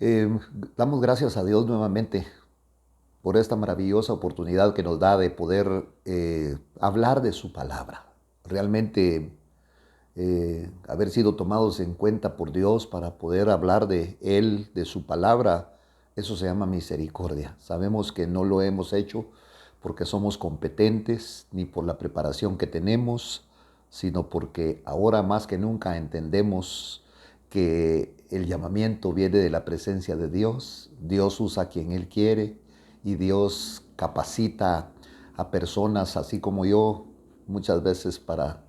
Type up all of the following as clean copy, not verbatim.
Eh, Damos gracias a Dios nuevamente por esta maravillosa oportunidad que nos da de poder hablar de su palabra. Realmente haber sido tomados en cuenta por Dios para poder hablar de Él, de su palabra, eso se llama misericordia. Sabemos que no lo hemos hecho porque somos competentes ni por la preparación que tenemos, sino porque ahora más que nunca entendemos que el llamamiento viene de la presencia de Dios. Dios usa a quien Él quiere y Dios capacita a personas así como yo muchas veces para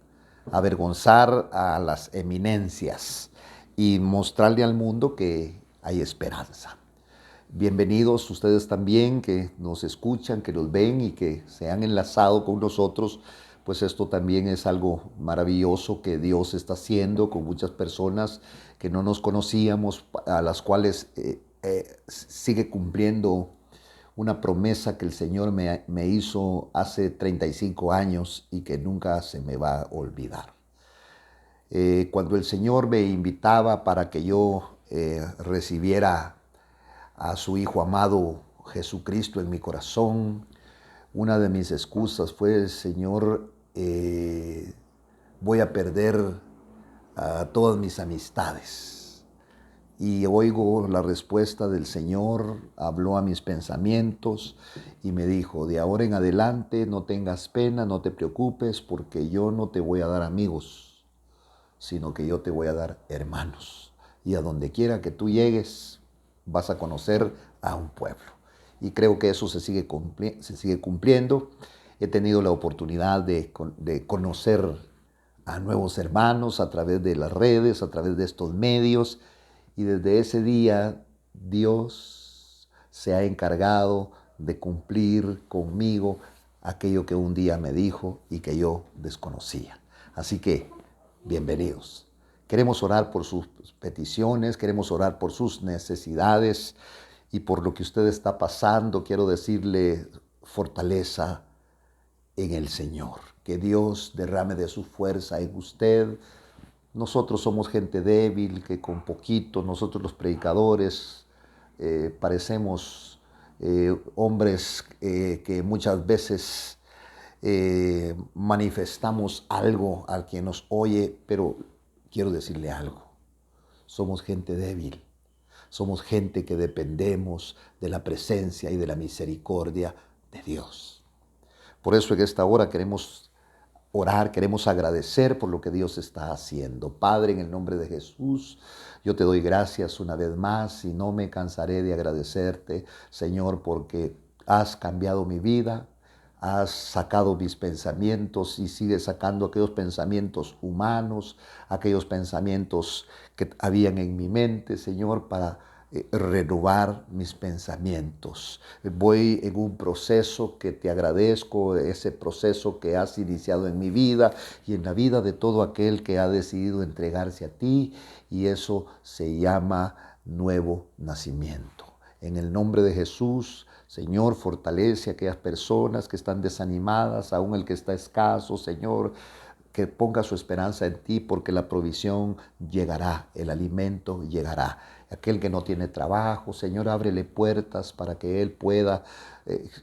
avergonzar a las eminencias y mostrarle al mundo que hay esperanza. Bienvenidos ustedes también que nos escuchan, que nos ven y que se han enlazado con nosotros, pues esto también es algo maravilloso que Dios está haciendo con muchas personas que no nos conocíamos, a las cuales sigue cumpliendo una promesa que el Señor me hizo hace 35 años y que nunca se me va a olvidar. Cuando el Señor me invitaba para que yo recibiera a su Hijo amado Jesucristo en mi corazón, una de mis excusas fue: Señor, voy a perder a todas mis amistades. Y oigo la respuesta del Señor, habló a mis pensamientos y me dijo: de ahora en adelante no tengas pena, no te preocupes, porque yo no te voy a dar amigos, sino que yo te voy a dar hermanos. Y a donde quiera que tú llegues, vas a conocer a un pueblo. Y creo que eso se sigue cumpliendo. He tenido la oportunidad de conocer a nuevos hermanos a través de las redes, a través de estos medios. Y desde ese día Dios se ha encargado de cumplir conmigo aquello que un día me dijo y que yo desconocía. Así que, bienvenidos. Queremos orar por sus peticiones, queremos orar por sus necesidades y por lo que usted está pasando. Quiero decirle fortaleza en el Señor. Que Dios derrame de su fuerza en usted. Nosotros somos gente débil, que con poquito, nosotros los predicadores, parecemos hombres que muchas veces manifestamos algo al que nos oye, pero quiero decirle algo. Somos gente débil. Somos gente que dependemos de la presencia y de la misericordia de Dios. Por eso en esta hora queremos orar, queremos agradecer por lo que Dios está haciendo. Padre, en el nombre de Jesús, yo te doy gracias una vez más y no me cansaré de agradecerte, Señor, porque has cambiado mi vida, has sacado mis pensamientos y sigues sacando aquellos pensamientos humanos, aquellos pensamientos que habían en mi mente, Señor, para renovar mis pensamientos. Voy en un proceso que te agradezco, ese proceso que has iniciado en mi vida y en la vida de todo aquel que ha decidido entregarse a ti, y eso se llama nuevo nacimiento. En el nombre de Jesús, Señor, fortalece a aquellas personas que están desanimadas, aún el que está escaso, Señor, que ponga su esperanza en ti, porque la provisión llegará, el alimento llegará. Aquel que no tiene trabajo, Señor, ábrele puertas para que él pueda.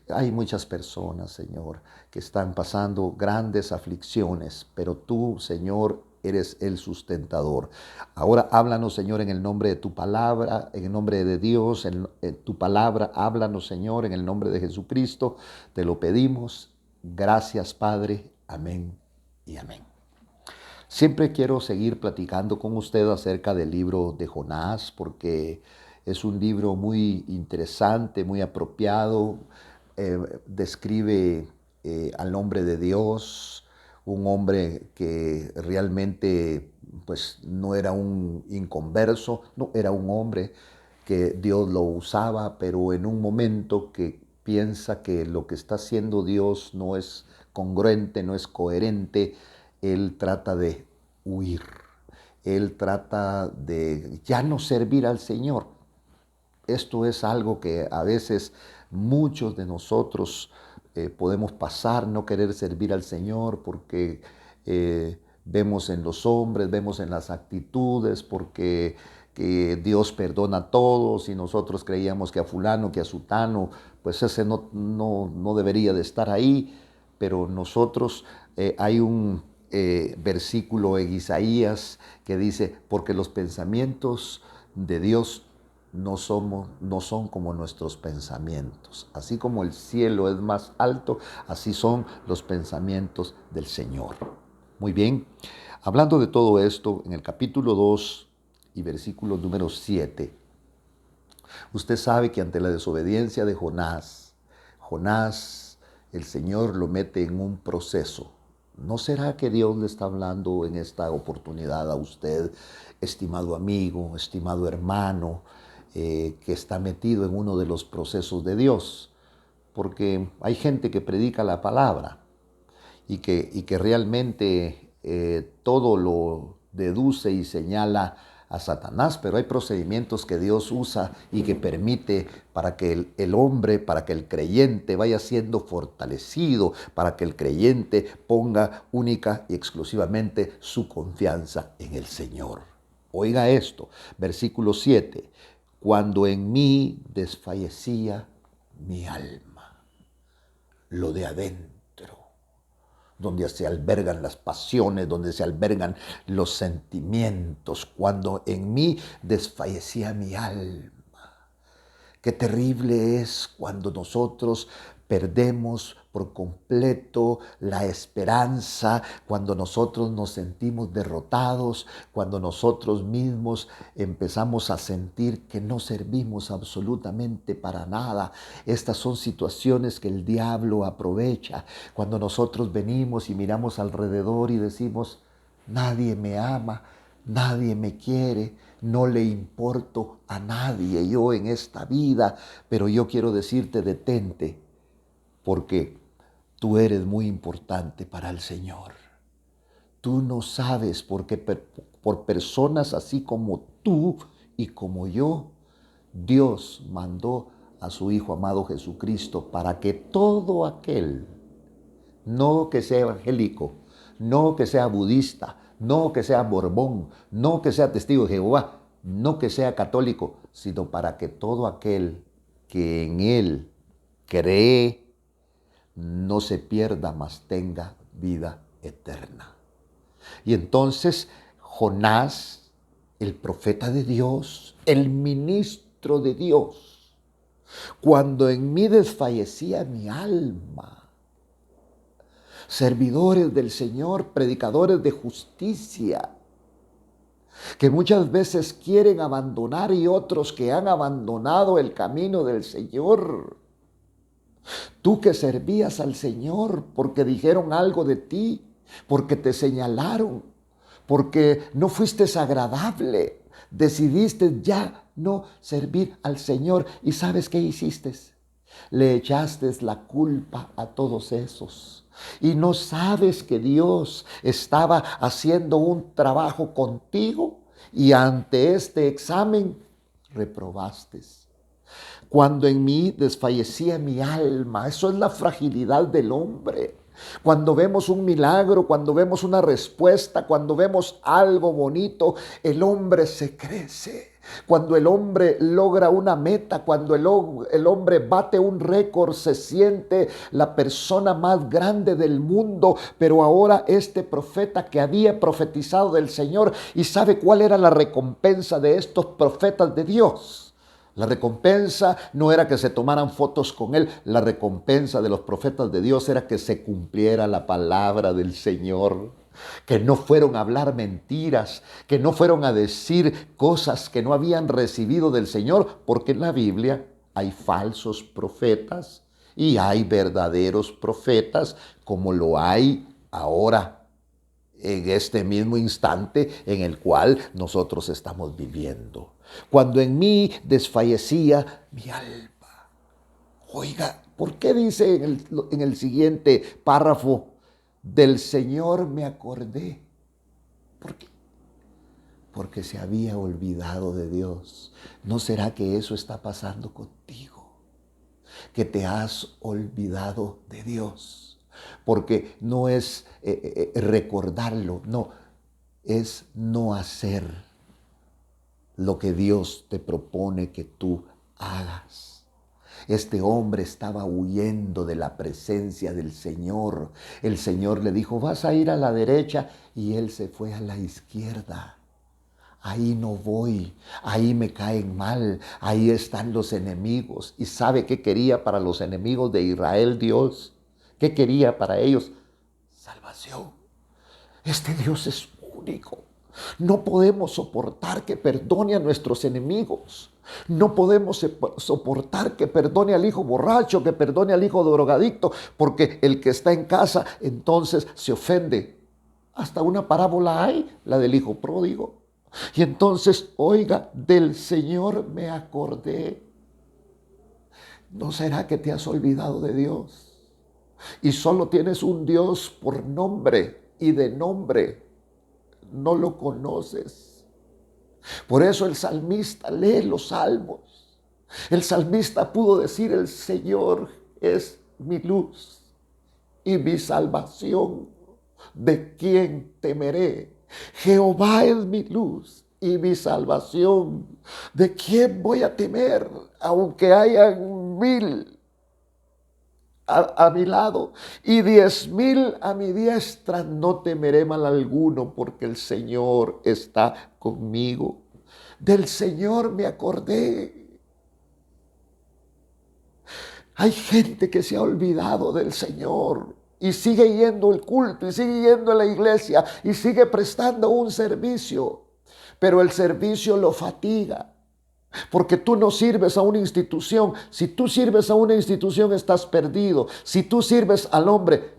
Hay muchas personas, Señor, que están pasando grandes aflicciones, pero tú, Señor, eres el sustentador. Ahora háblanos, Señor, en el nombre de tu palabra, en el nombre de Dios, en tu palabra, háblanos, Señor, en el nombre de Jesucristo. Te lo pedimos. Gracias, Padre. Amén y amén. Siempre quiero seguir platicando con usted acerca del libro de Jonás, porque es un libro muy interesante, muy apropiado. Describe al hombre de Dios, un hombre que realmente pues no era un inconverso, no era un hombre que Dios lo usaba, pero en un momento que piensa que lo que está haciendo Dios no es congruente, no es coherente, él trata de huir. Él trata de ya no servir al Señor. Esto es algo que a veces muchos de nosotros podemos pasar, no querer servir al Señor porque vemos en los hombres, vemos en las actitudes, porque que Dios perdona a todos y nosotros creíamos que a fulano, que a sutano, pues ese no debería de estar ahí, pero nosotros hay un versículo en Isaías que dice, porque los pensamientos de Dios no son como nuestros pensamientos. Así como el cielo es más alto, así son los pensamientos del Señor. Muy bien, hablando de todo esto, en el capítulo 2 y versículo número 7, usted sabe que ante la desobediencia de Jonás, el Señor lo mete en un proceso. ¿No será que Dios le está hablando en esta oportunidad a usted, estimado amigo, estimado hermano, que está metido en uno de los procesos de Dios? Porque hay gente que predica la palabra y que realmente todo lo deduce y señala a Satanás, pero hay procedimientos que Dios usa y que permite para que el hombre, para que el creyente vaya siendo fortalecido, para que el creyente ponga única y exclusivamente su confianza en el Señor. Oiga esto, versículo 7, cuando en mí desfallecía mi alma, lo de adentro, donde se albergan las pasiones, donde se albergan los sentimientos, cuando en mí desfallecía mi alma. Qué terrible es cuando nosotros perdemos por completo la esperanza, cuando nosotros nos sentimos derrotados, cuando nosotros mismos empezamos a sentir que no servimos absolutamente para nada. Estas son situaciones que el diablo aprovecha. Cuando nosotros venimos y miramos alrededor y decimos, nadie me ama, nadie me quiere, no le importo a nadie yo en esta vida, pero yo quiero decirte, detente, porque tú eres muy importante para el Señor. Tú no sabes por qué por personas así como tú y como yo, Dios mandó a su Hijo amado Jesucristo para que todo aquel, no que sea evangélico, no que sea budista, no que sea mormón, no que sea testigo de Jehová, no que sea católico, sino para que todo aquel que en Él cree no se pierda, mas tenga vida eterna. Y entonces Jonás, el profeta de Dios, el ministro de Dios, cuando en mí desfallecía mi alma, servidores del Señor, predicadores de justicia, que muchas veces quieren abandonar y otros que han abandonado el camino del Señor. Tú que servías al Señor porque dijeron algo de ti, porque te señalaron, porque no fuiste agradable, decidiste ya no servir al Señor. ¿Y sabes qué hiciste? Le echaste la culpa a todos esos. Y no sabes que Dios estaba haciendo un trabajo contigo y ante este examen reprobaste. Cuando en mí desfallecía mi alma, eso es la fragilidad del hombre. Cuando vemos un milagro, cuando vemos una respuesta, cuando vemos algo bonito, el hombre se crece. Cuando el hombre logra una meta, cuando el hombre bate un récord, se siente la persona más grande del mundo. Pero ahora este profeta que había profetizado del Señor, ¿y sabe cuál era la recompensa de estos profetas de Dios? La recompensa no era que se tomaran fotos con él, la recompensa de los profetas de Dios era que se cumpliera la palabra del Señor, que no fueron a hablar mentiras, que no fueron a decir cosas que no habían recibido del Señor, porque en la Biblia hay falsos profetas y hay verdaderos profetas, como lo hay ahora en este mismo instante en el cual nosotros estamos viviendo. Cuando en mí desfallecía mi alma. Oiga, ¿por qué dice en el siguiente párrafo, del Señor me acordé? ¿Por qué? Porque se había olvidado de Dios. ¿No será que eso está pasando contigo? Que te has olvidado de Dios. Porque no es recordarlo, no, es no hacer lo que Dios te propone que tú hagas. Este hombre estaba huyendo de la presencia del Señor. El Señor le dijo, vas a ir a la derecha, y él se fue a la izquierda. Ahí no voy, ahí me caen mal, ahí están los enemigos. ¿Y sabe qué quería para los enemigos de Israel Dios? ¿Qué quería para ellos? Salvación. Este Dios es único. No podemos soportar que perdone a nuestros enemigos. No podemos soportar que perdone al hijo borracho, que perdone al hijo drogadicto, porque el que está en casa entonces se ofende. Hasta una parábola hay, la del hijo pródigo. Y entonces, oiga, del Señor me acordé. ¿No será que te has olvidado de Dios? Y solo tienes un Dios por nombre, y de nombre no lo conoces. Por eso el salmista lee los salmos. El salmista pudo decir, el Señor es mi luz y mi salvación. ¿De quién temeré? Jehová es mi luz y mi salvación. ¿De quién voy a temer? Aunque hayan 1000 a mi lado y 10,000 a mi diestra, no temeré mal alguno, porque el Señor está conmigo. Del Señor me acordé. Hay gente que se ha olvidado del Señor y sigue yendo al culto y sigue yendo a la iglesia y sigue prestando un servicio, pero el servicio lo fatiga. Porque tú no sirves a una institución. Si tú sirves a una institución, estás perdido. Si tú sirves al hombre,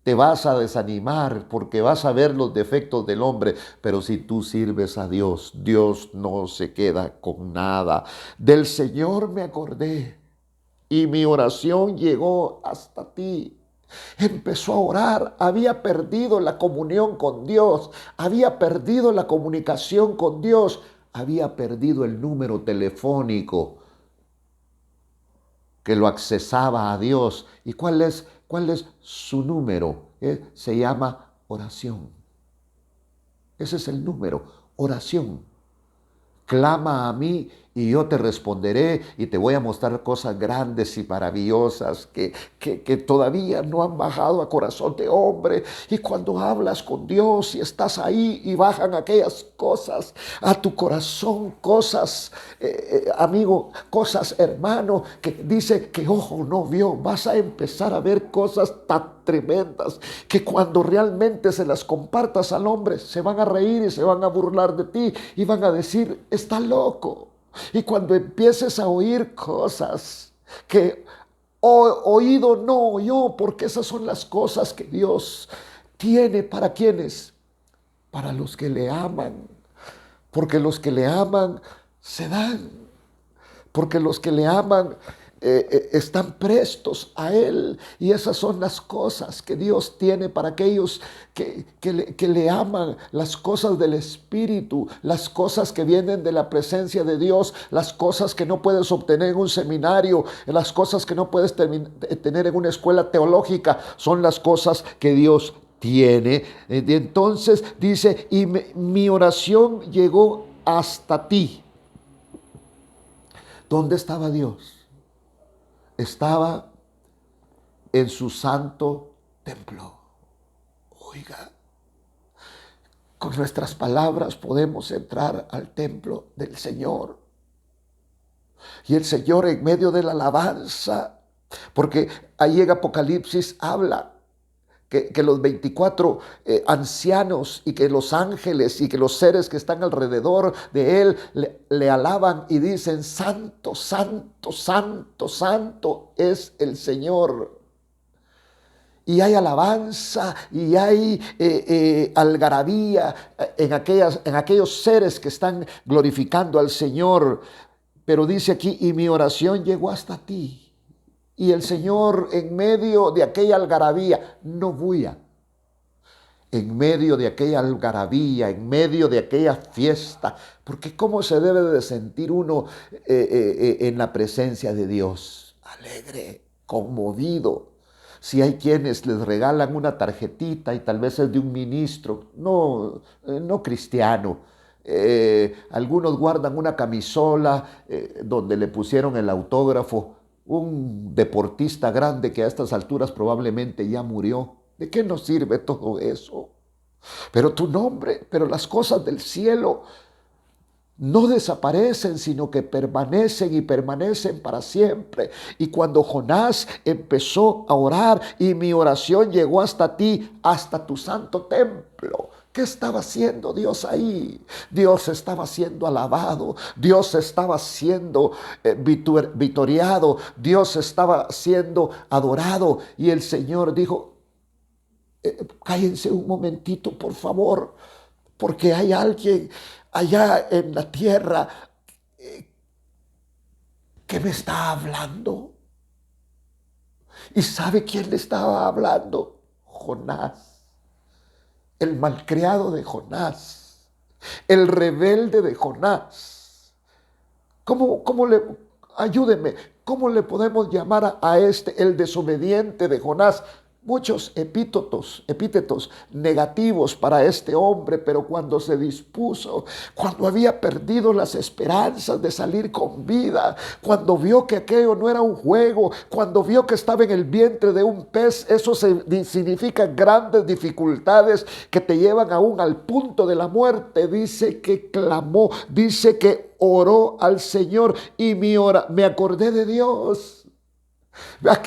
te vas a desanimar porque vas a ver los defectos del hombre. Pero si tú sirves a Dios, Dios no se queda con nada. Del Señor me acordé y mi oración llegó hasta ti. Empezó a orar, había perdido la comunión con Dios, había perdido la comunicación con Dios, había perdido el número telefónico que lo accesaba a Dios. ¿Y cuál es su número? Se llama oración. Ese es el número, oración. Clama a mí y yo te responderé y te voy a mostrar cosas grandes y maravillosas que todavía no han bajado a corazón de hombre. Y cuando hablas con Dios y estás ahí y bajan aquellas cosas a tu corazón, cosas, amigo, cosas, hermano, que dice que ojo no vio, vas a empezar a ver cosas tan tremendas que cuando realmente se las compartas al hombre, se van a reír y se van a burlar de ti y van a decir, está loco. Y cuando empieces a oír cosas que oído no oyó, porque esas son las cosas que Dios tiene para quienes, para los que le aman, porque los que le aman se dan, porque los que le aman están prestos a Él. Y esas son las cosas que Dios tiene para aquellos que le aman, las cosas del Espíritu, las cosas que vienen de la presencia de Dios, las cosas que no puedes obtener en un seminario, las cosas que no puedes tener en una escuela teológica, son las cosas que Dios tiene. Entonces dice, y mi oración llegó hasta ti. ¿Dónde estaba Dios? Estaba en su santo templo. Oiga, con nuestras palabras podemos entrar al templo del Señor. Y el Señor en medio de la alabanza, porque ahí en Apocalipsis habla que los 24 ancianos y que los ángeles y que los seres que están alrededor de él le alaban y dicen, santo, santo, santo, santo es el Señor. Y hay alabanza y hay algarabía en aquellos seres que están glorificando al Señor. Pero dice aquí, y mi oración llegó hasta ti. Y el Señor en medio de aquella algarabía, no bulla, en medio de aquella algarabía, en medio de aquella fiesta, porque ¿cómo se debe de sentir uno en la presencia de Dios? Alegre, conmovido. Si hay quienes les regalan una tarjetita y tal vez es de un ministro, no cristiano, Algunos guardan una camisola donde le pusieron el autógrafo. Un deportista grande que a estas alturas probablemente ya murió. ¿De qué nos sirve todo eso? Pero tu nombre, pero las cosas del cielo no desaparecen, sino que permanecen y permanecen para siempre. Y cuando Jonás empezó a orar y mi oración llegó hasta ti, hasta tu santo templo, ¿qué estaba haciendo Dios ahí? Dios estaba siendo alabado, Dios estaba siendo vitoriado, Dios estaba siendo adorado. Y el Señor dijo, cállense un momentito, por favor, porque hay alguien allá en la tierra que me está hablando. ¿Y sabe quién le estaba hablando? Jonás, el malcriado de Jonás, el rebelde de Jonás. Ayúdeme, ¿cómo le podemos llamar a este, el desobediente de Jonás? Muchos epítetos negativos para este hombre, pero cuando se dispuso, cuando había perdido las esperanzas de salir con vida, cuando vio que aquello no era un juego, cuando vio que estaba en el vientre de un pez, eso significa grandes dificultades que te llevan aún al punto de la muerte. Dice que clamó, dice que oró al Señor y me acordé de Dios.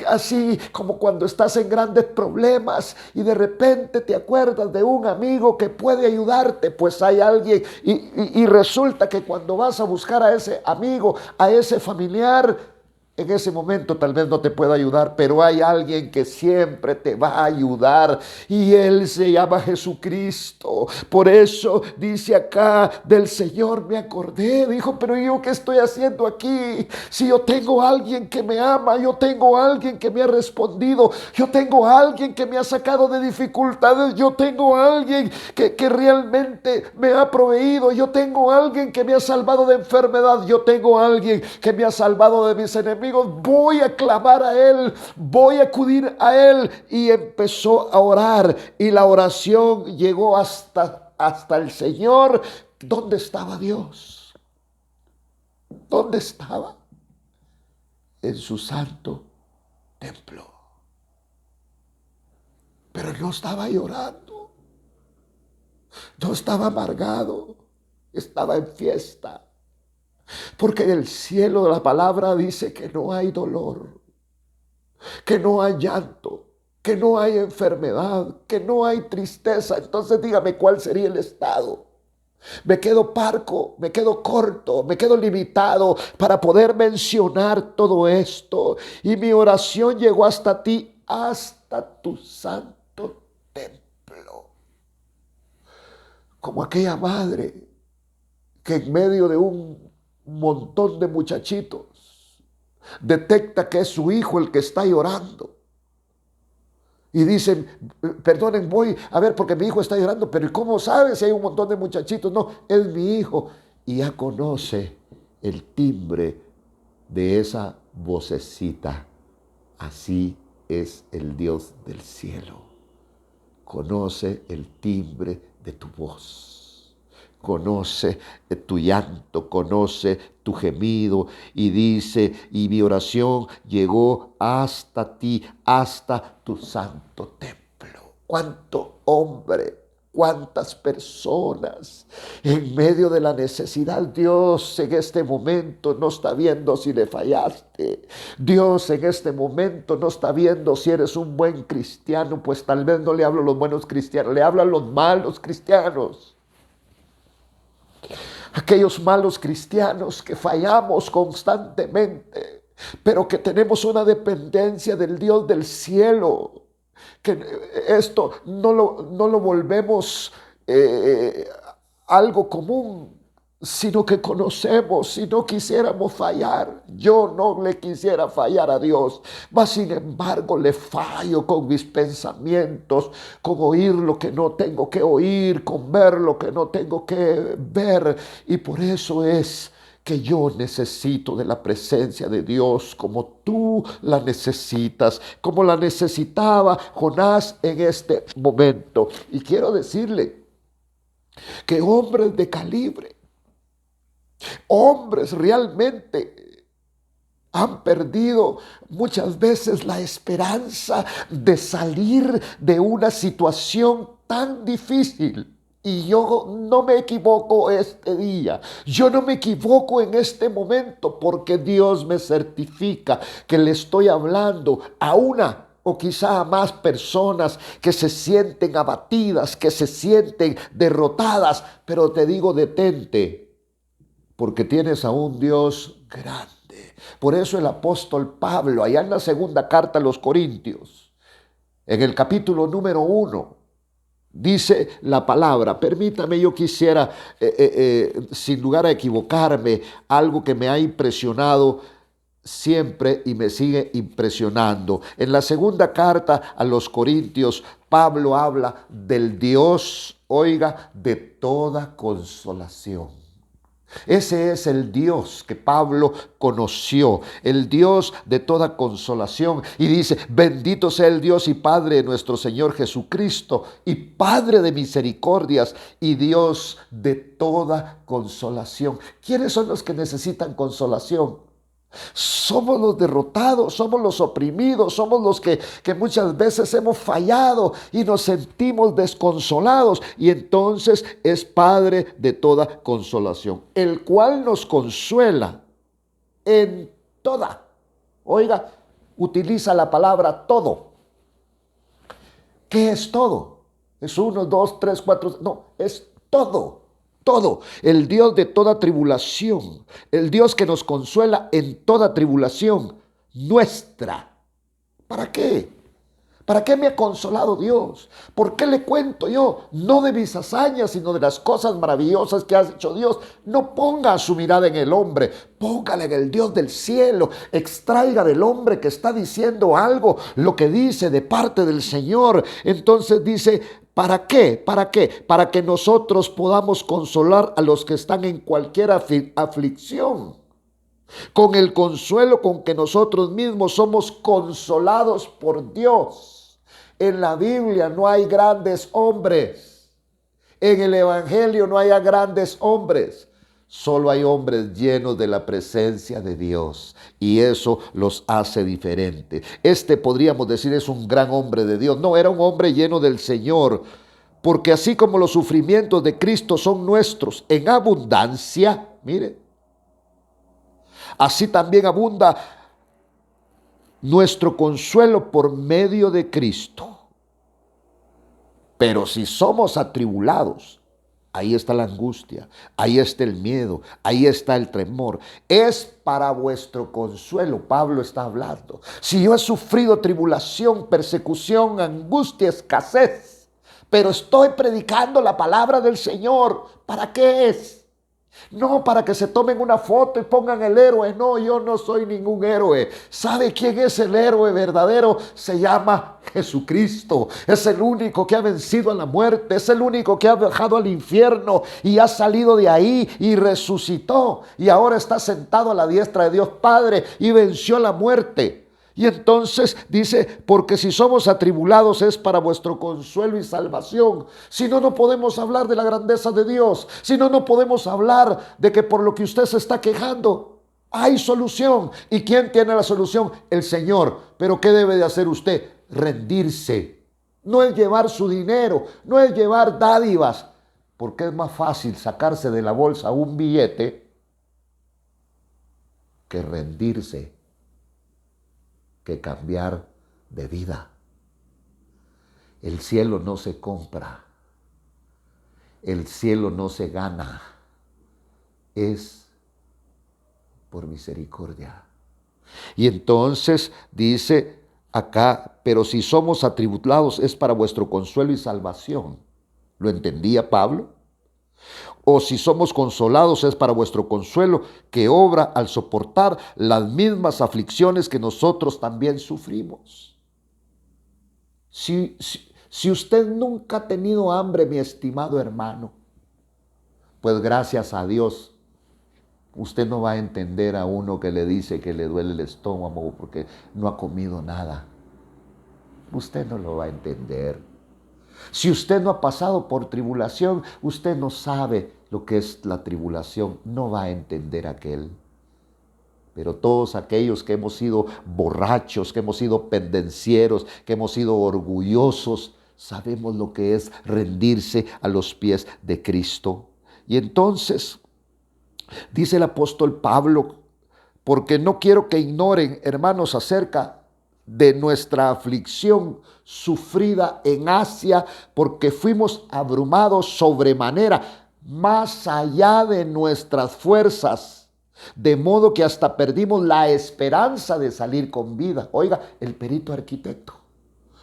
Así como cuando estás en grandes problemas y de repente te acuerdas de un amigo que puede ayudarte, pues hay alguien y resulta que cuando vas a buscar a ese amigo, a ese familiar, en ese momento tal vez no te pueda ayudar, pero hay alguien que siempre te va a ayudar y Él se llama Jesucristo. Por eso dice acá, del Señor me acordé. Dijo, pero yo ¿qué estoy haciendo aquí? Si yo tengo a alguien que me ama, yo tengo a alguien que me ha respondido, yo tengo a alguien que me ha sacado de dificultades, yo tengo a alguien que realmente me ha proveído, yo tengo a alguien que me ha salvado de enfermedad, yo tengo a alguien que me ha salvado de mis enemigos. Voy a clamar a Él, voy a acudir a Él. Y empezó a orar y la oración llegó hasta el Señor. ¿Dónde estaba Dios? ¿Dónde estaba? En su santo templo. Pero no estaba llorando, no estaba amargado, estaba en fiesta. Porque en el cielo la palabra dice que no hay dolor, que no hay llanto, que no hay enfermedad, que no hay tristeza. Entonces dígame cuál sería el estado. Me quedo parco, me quedo corto, me quedo limitado para poder mencionar todo esto. Y mi oración llegó hasta ti, hasta tu santo templo. Como aquella madre que en medio de un montón de muchachitos detecta que es su hijo el que está llorando y dicen, perdonen, voy a ver porque mi hijo está llorando, pero ¿cómo sabe si hay un montón de muchachitos? No, es mi hijo. Y ya conoce el timbre de esa vocecita. Así es el Dios del cielo. Conoce el timbre de tu voz. Conoce tu llanto, conoce tu gemido y dice, y mi oración llegó hasta ti, hasta tu santo templo. ¿Cuánto hombre, cuántas personas en medio de la necesidad? Dios en este momento no está viendo si le fallaste. Dios en este momento no está viendo si eres un buen cristiano, pues tal vez no le hablo a los buenos cristianos, le hablo a los malos cristianos. Aquellos malos cristianos que fallamos constantemente, pero que tenemos una dependencia del Dios del cielo, que esto no lo volvemos algo común, sino que conocemos. Si no quisiéramos fallar, yo no le quisiera fallar a Dios, mas sin embargo le fallo con mis pensamientos, con oír lo que no tengo que oír, con ver lo que no tengo que ver. Y por eso es que yo necesito de la presencia de Dios como tú la necesitas, como la necesitaba Jonás en este momento. Y quiero decirle que hombres de calibre, hombres realmente han perdido muchas veces la esperanza de salir de una situación tan difícil. Y yo no me equivoco este día, yo no me equivoco en este momento, porque Dios me certifica que le estoy hablando a una o quizá a más personas que se sienten abatidas, que se sienten derrotadas. Pero te digo, detente, porque tienes a un Dios grande. Por eso el apóstol Pablo, allá en la segunda carta a los Corintios, en el capítulo número 1, dice la palabra. Permítame, yo quisiera, sin lugar a equivocarme, algo que me ha impresionado siempre y me sigue impresionando. En la segunda carta a los Corintios, Pablo habla del Dios, oiga, de toda consolación. Ese es el Dios que Pablo conoció, el Dios de toda consolación. Y dice, bendito sea el Dios y Padre de nuestro Señor Jesucristo, y Padre de misericordias, y Dios de toda consolación. ¿Quiénes son los que necesitan consolación? Somos los derrotados, somos los oprimidos, somos los que muchas veces hemos fallado y nos sentimos desconsolados. Y entonces es Padre de toda consolación, el cual nos consuela en toda. Oiga, utiliza la palabra todo. ¿Qué es todo? Es uno, dos, tres, cuatro. No, es todo. Todo, el Dios de toda tribulación, el Dios que nos consuela en toda tribulación nuestra. ¿Para qué? ¿Para qué me ha consolado Dios? ¿Por qué le cuento yo? No de mis hazañas, sino de las cosas maravillosas que ha hecho Dios. No ponga su mirada en el hombre, póngala en el Dios del cielo. Extraiga del hombre que está diciendo algo, lo que dice de parte del Señor. Entonces dice, ¿para qué? ¿Para qué? Para que nosotros podamos consolar a los que están en cualquier aflicción, con el consuelo con que nosotros mismos somos consolados por Dios. En la Biblia no hay grandes hombres. En el Evangelio no hay grandes hombres. Solo hay hombres llenos de la presencia de Dios, y eso los hace diferentes. Podríamos decir, es un gran hombre de Dios. No, era un hombre lleno del Señor, porque así como los sufrimientos de Cristo son nuestros en abundancia, mire, así también abunda nuestro consuelo por medio de Cristo. Pero si somos atribulados, ahí está la angustia, ahí está el miedo, ahí está el temor. Es para vuestro consuelo, Pablo está hablando. Si yo he sufrido tribulación, persecución, angustia, escasez, pero estoy predicando la palabra del Señor, ¿para qué es? No para que se tomen una foto y pongan el héroe. No, yo no soy ningún héroe. ¿Sabe quién es el héroe verdadero? Se llama Jesucristo. Es el único que ha vencido a la muerte. Es el único que ha bajado al infierno y ha salido de ahí y resucitó. Y ahora está sentado a la diestra de Dios Padre y venció la muerte. Y entonces dice, porque si somos atribulados es para vuestro consuelo y salvación. Si no, no podemos hablar de la grandeza de Dios. Si no, no podemos hablar de que por lo que usted se está quejando hay solución. ¿Y quién tiene la solución? El Señor. Pero ¿qué debe de hacer usted? Rendirse. No es llevar su dinero, no es llevar dádivas, porque es más fácil sacarse de la bolsa un billete que rendirse, que cambiar de vida. El cielo no se compra, el cielo no se gana, es por misericordia. Y entonces dice acá, pero si somos atribulados es para vuestro consuelo y salvación. ¿Lo entendía Pablo? O si somos consolados es para vuestro consuelo, que obra al soportar las mismas aflicciones que nosotros también sufrimos. Si usted nunca ha tenido hambre, mi estimado hermano, pues gracias a Dios, usted no va a entender a uno que le dice que le duele el estómago porque no ha comido nada. Usted no lo va a entender. Si usted no ha pasado por tribulación, usted no sabe lo que es la tribulación, no va a entender aquel. Pero todos aquellos que hemos sido borrachos, que hemos sido pendencieros, que hemos sido orgullosos, sabemos lo que es rendirse a los pies de Cristo. Y entonces, dice el apóstol Pablo, porque no quiero que ignoren, hermanos, acerca de nuestra aflicción sufrida en Asia, porque fuimos abrumados sobremanera, más allá de nuestras fuerzas, de modo que hasta perdimos la esperanza de salir con vida. Oiga, el perito arquitecto,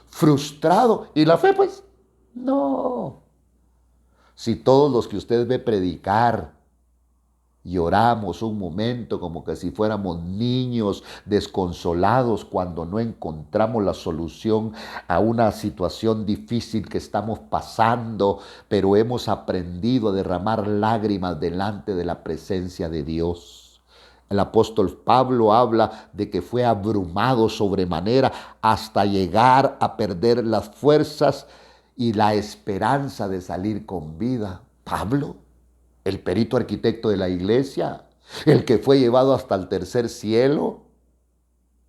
frustrado. ¿Y la fe, pues? No. Si todos los que usted ve predicar lloramos un momento como que si fuéramos niños desconsolados cuando no encontramos la solución a una situación difícil que estamos pasando, pero hemos aprendido a derramar lágrimas delante de la presencia de Dios. El apóstol Pablo habla de que fue abrumado sobremanera hasta llegar a perder las fuerzas y la esperanza de salir con vida. Pablo, el perito arquitecto de la iglesia, el que fue llevado hasta el tercer cielo.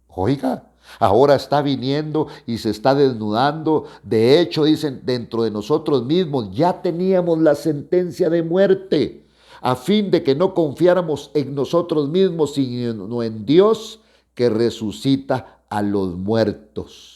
Oiga, ahora está viniendo y se está desnudando. De hecho, dicen, dentro de nosotros mismos ya teníamos la sentencia de muerte, a fin de que no confiáramos en nosotros mismos, sino en Dios que resucita a los muertos.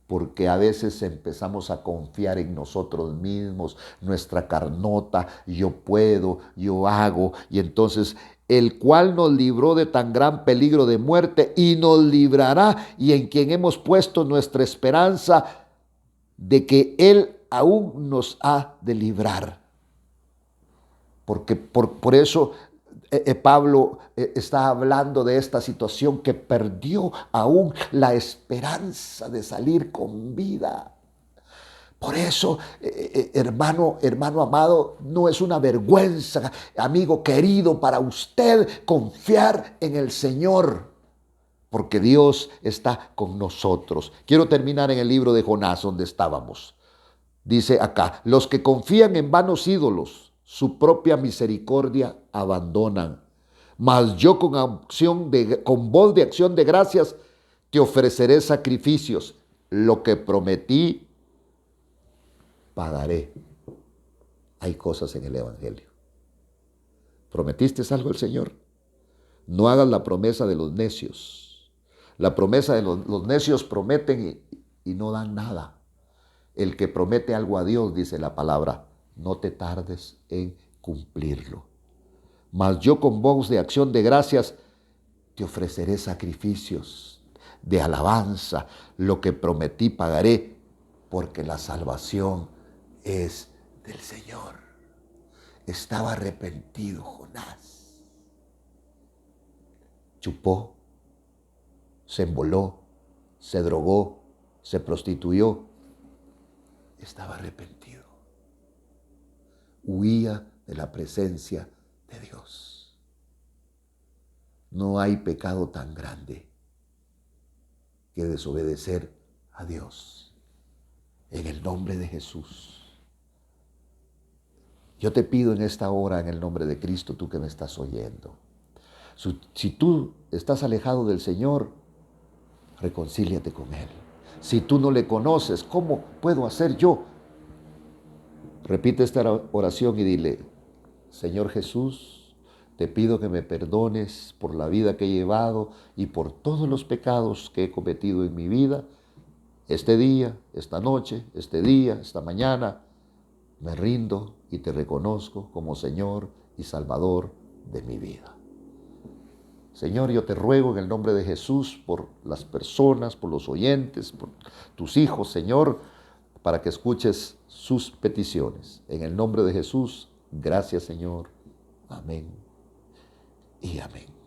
Porque a veces empezamos a confiar en nosotros mismos, nuestra carnota, yo puedo, yo hago, y entonces el cual nos libró de tan gran peligro de muerte y nos librará, y en quien hemos puesto nuestra esperanza de que Él aún nos ha de librar. Porque por eso Pablo está hablando de esta situación que perdió aún la esperanza de salir con vida. Por eso, hermano amado, no es una vergüenza, amigo querido, para usted confiar en el Señor, porque Dios está con nosotros. Quiero terminar en el libro de Jonás, donde estábamos. Dice acá, los que confían en vanos ídolos, su propia misericordia abandonan. Mas yo con voz de acción de gracias te ofreceré sacrificios. Lo que prometí, pagaré. Hay cosas en el Evangelio. ¿Prometiste algo al Señor? No hagas la promesa de los necios. La promesa de los necios prometen y no dan nada. El que promete algo a Dios, dice la palabra, no te tardes en cumplirlo. Mas yo con voz de acción de gracias te ofreceré sacrificios de alabanza. Lo que prometí pagaré, porque la salvación es del Señor. Estaba arrepentido Jonás. Chupó, se emboló, se drogó, se prostituyó. Estaba arrepentido. Huía de la presencia de Dios. No hay pecado tan grande que desobedecer a Dios. En el nombre de Jesús. Yo te pido en esta hora, en el nombre de Cristo, tú que me estás oyendo. Si tú estás alejado del Señor, reconcíliate con Él. Si tú no le conoces, ¿cómo puedo hacer yo? Repite esta oración y dile, Señor Jesús, te pido que me perdones por la vida que he llevado y por todos los pecados que he cometido en mi vida. Este día, esta noche, este día, esta mañana, me rindo y te reconozco como Señor y Salvador de mi vida. Señor, yo te ruego en el nombre de Jesús por las personas, por los oyentes, por tus hijos, Señor, para que escuches sus peticiones. En el nombre de Jesús, gracias, Señor. Amén y amén.